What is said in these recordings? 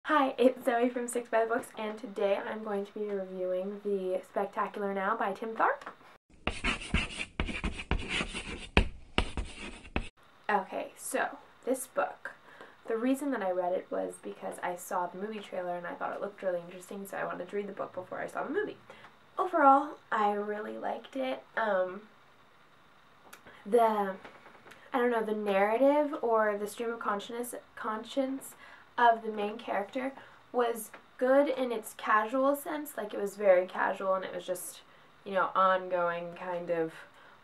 Hi, it's Zoe from Six by the Books, and today I'm going to be reviewing The Spectacular Now by Tim Tharp. Okay, so this book, the reason that I read it was because I saw the movie trailer and I thought it looked really interesting, so I wanted to read the book before I saw the movie. Overall, I really liked it. The narrative or the stream of conscience of the main character was good in its casual sense. Like, it was very casual and it was just, ongoing kind of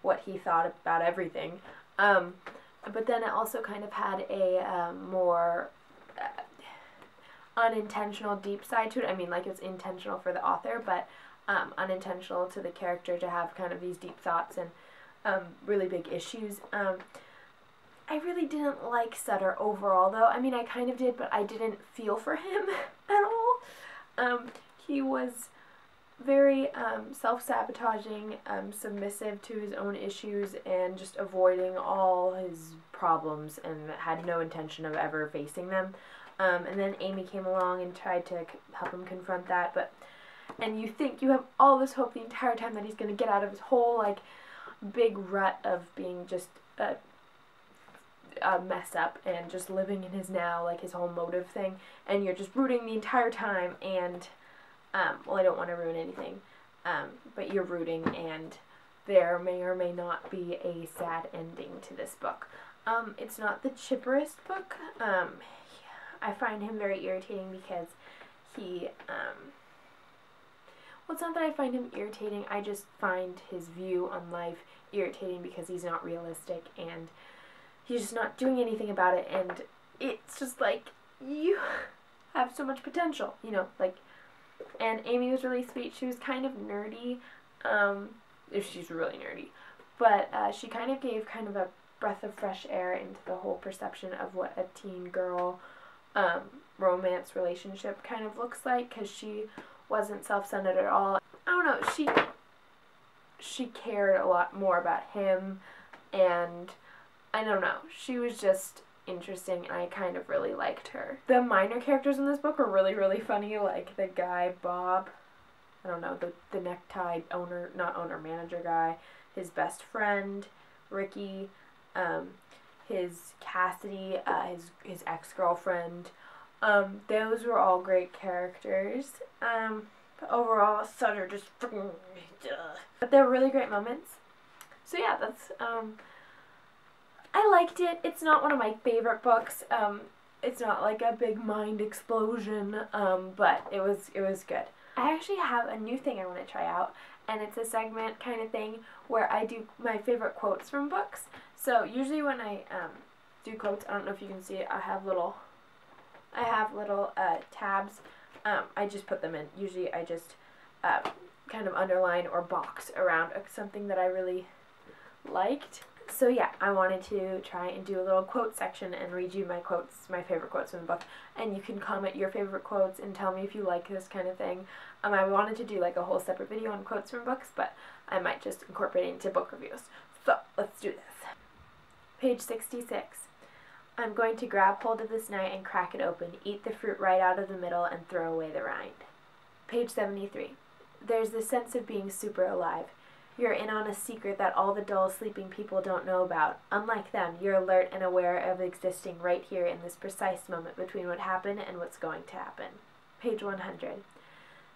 what he thought about everything. But then it also kind of had a more unintentional deep side to it. I mean, like, it was intentional for the author, but unintentional to the character to have kind of these deep thoughts and really big issues. I really didn't like Sutter overall, though. I mean, I kind of did, but I didn't feel for him at all. He was very self-sabotaging, submissive to his own issues, and just avoiding all his problems and had no intention of ever facing them. And then Amy came along and tried to help him confront that, and you think you have all this hope the entire time that he's going to get out of his whole, like, big rut of being just a mess up and just living in his now, like his whole motive thing, and you're just rooting the entire time, and well, I don't want to ruin anything, but you're rooting, and there may or may not be a sad ending to this book. It's not the chipperest book. I find him very irritating because he well, it's not that I find him irritating, I just find his view on life irritating because he's not realistic, and he's just not doing anything about it, and it's just like, you have so much potential, like, and Amy was really sweet. She was kind of nerdy, if she's really nerdy, but she kind of gave kind of a breath of fresh air into the whole perception of what a teen girl romance relationship kind of looks like, because she wasn't self-centered at all. I don't know, she cared a lot more about him, and I don't know, she was just interesting, and I kind of really liked her. The minor characters in this book were really, really funny, like the guy, Bob, I don't know, the necktie owner, not owner, manager guy, his best friend, Ricky, his Cassidy, his ex-girlfriend. Those were all great characters. But overall, Sutter just freaking, but they're really great moments. So yeah, that's, I liked it. It's not one of my favorite books. It's not like a big mind explosion, but it was good. I actually have a new thing I want to try out, and it's a segment kind of thing where I do my favorite quotes from books. So usually when I do quotes, I don't know if you can see it, I have little tabs. I just put them in. Usually I just kind of underline or box around something that I really liked. So yeah, I wanted to try and do a little quote section and read you my quotes, my favorite quotes from the book, and you can comment your favorite quotes and tell me if you like this kind of thing. I wanted to do like a whole separate video on quotes from books, but I might just incorporate it into book reviews. So let's do this. Page 66. I'm going to grab hold of this knight and crack it open, eat the fruit right out of the middle, and throw away the rind. Page 73. There's this sense of being super alive. You're in on a secret that all the dull, sleeping people don't know about. Unlike them, you're alert and aware of existing right here in this precise moment between what happened and what's going to happen. Page 100.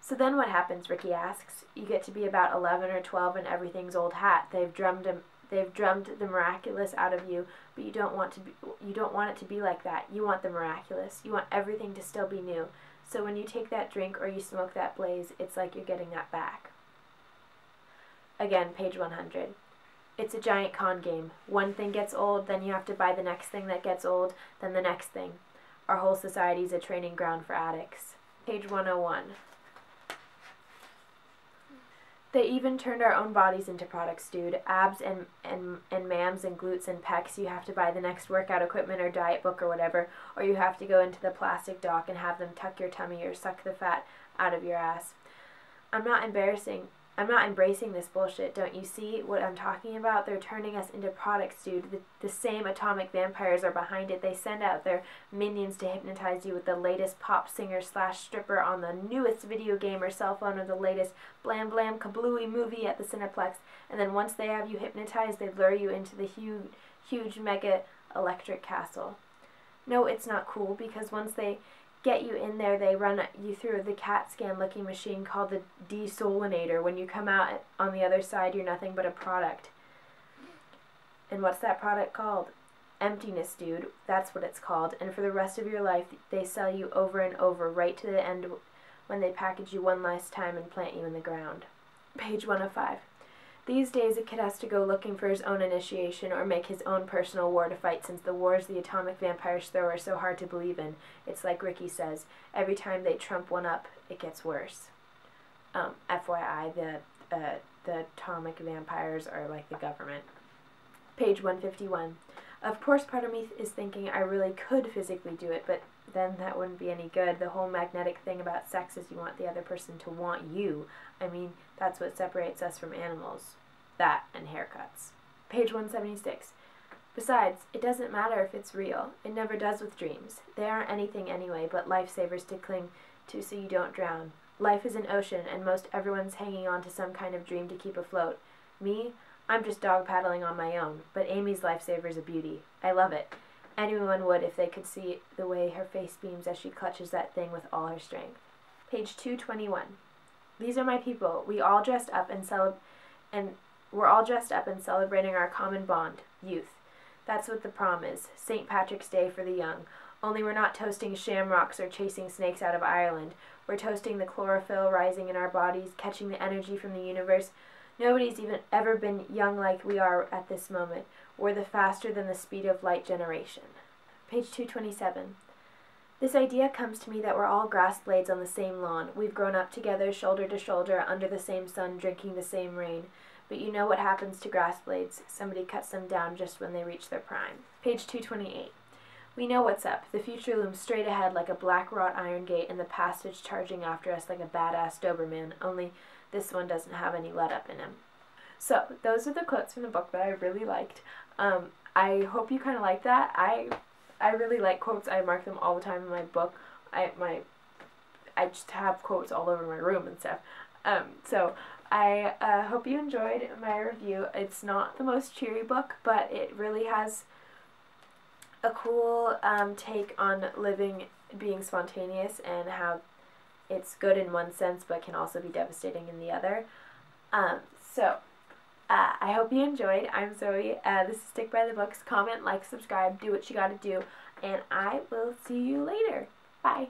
So then what happens, Ricky asks. You get to be about 11 or 12 and everything's old hat. They've drummed the miraculous out of you, but you don't want it to be like that. You want the miraculous. You want everything to still be new. So when you take that drink or you smoke that blaze, it's like you're getting that back. Again, page 100. It's a giant con game. One thing gets old, then you have to buy the next thing that gets old, then the next thing. Our whole society is a training ground for addicts. Page 101. They even turned our own bodies into products, dude. Abs and mams and glutes and pecs. You have to buy the next workout equipment or diet book or whatever, or you have to go into the plastic dock and have them tuck your tummy or suck the fat out of your ass. I'm not embarrassing I'm not embracing this bullshit. Don't you see what I'm talking about? They're turning us into products, dude. The same atomic vampires are behind it. They send out their minions to hypnotize you with the latest pop singer slash stripper on the newest video game or cell phone, or the latest blam blam kablooey movie at the Cineplex. And then once they have you hypnotized, they lure you into the huge mega electric castle. No, it's not cool, because once they get you in there, they run you through the CAT scan looking machine called the desolinator. When you come out on the other side, you're nothing but a product. And what's that product called? Emptiness, dude. That's what it's called. And for the rest of your life, they sell you over and over, right to the end when they package you one last time and plant you in the ground. Page 105. These days, a kid has to go looking for his own initiation or make his own personal war to fight, since the wars the atomic vampires throw are so hard to believe in. It's like Ricky says, every time they trump one up, it gets worse. FYI, the atomic vampires are like the government. Page 151. Of course, part of me is thinking I really could physically do it, but then that wouldn't be any good. The whole magnetic thing about sex is you want the other person to want you. I mean, that's what separates us from animals. That and haircuts. Page 176. Besides, it doesn't matter if it's real. It never does with dreams. They aren't anything anyway but lifesavers to cling to so you don't drown. Life is an ocean, and most everyone's hanging on to some kind of dream to keep afloat. Me? I'm just dog paddling on my own, but Amy's lifesaver's a beauty. I love it. Anyone would if they could see the way her face beams as she clutches that thing with all her strength. Page 221. These are my people. We're all dressed up and celebrating our common bond, youth. That's what the prom is. St. Patrick's Day for the young. Only we're not toasting shamrocks or chasing snakes out of Ireland. We're toasting the chlorophyll rising in our bodies, catching the energy from the universe. Nobody's even ever been young like we are at this moment. We're the faster than the speed of light generation. Page 227. This idea comes to me that we're all grass blades on the same lawn. We've grown up together, shoulder to shoulder, under the same sun, drinking the same rain. But you know what happens to grass blades. Somebody cuts them down just when they reach their prime. Page 228. We know what's up. The future looms straight ahead like a black wrought iron gate, and the past is charging after us like a badass Doberman, only this one doesn't have any let up in him. So, those are the quotes from the book that I really liked. I hope you kind of like that. I really like quotes. I mark them all the time in my book. I just have quotes all over my room and stuff. So I hope you enjoyed my review. It's not the most cheery book, but it really has a cool take on being spontaneous, and how it's good in one sense but can also be devastating in the other. I hope you enjoyed. I'm Zoe. This is Stick by the Books. Comment, like, subscribe, do what you gotta do, and I will see you later. Bye.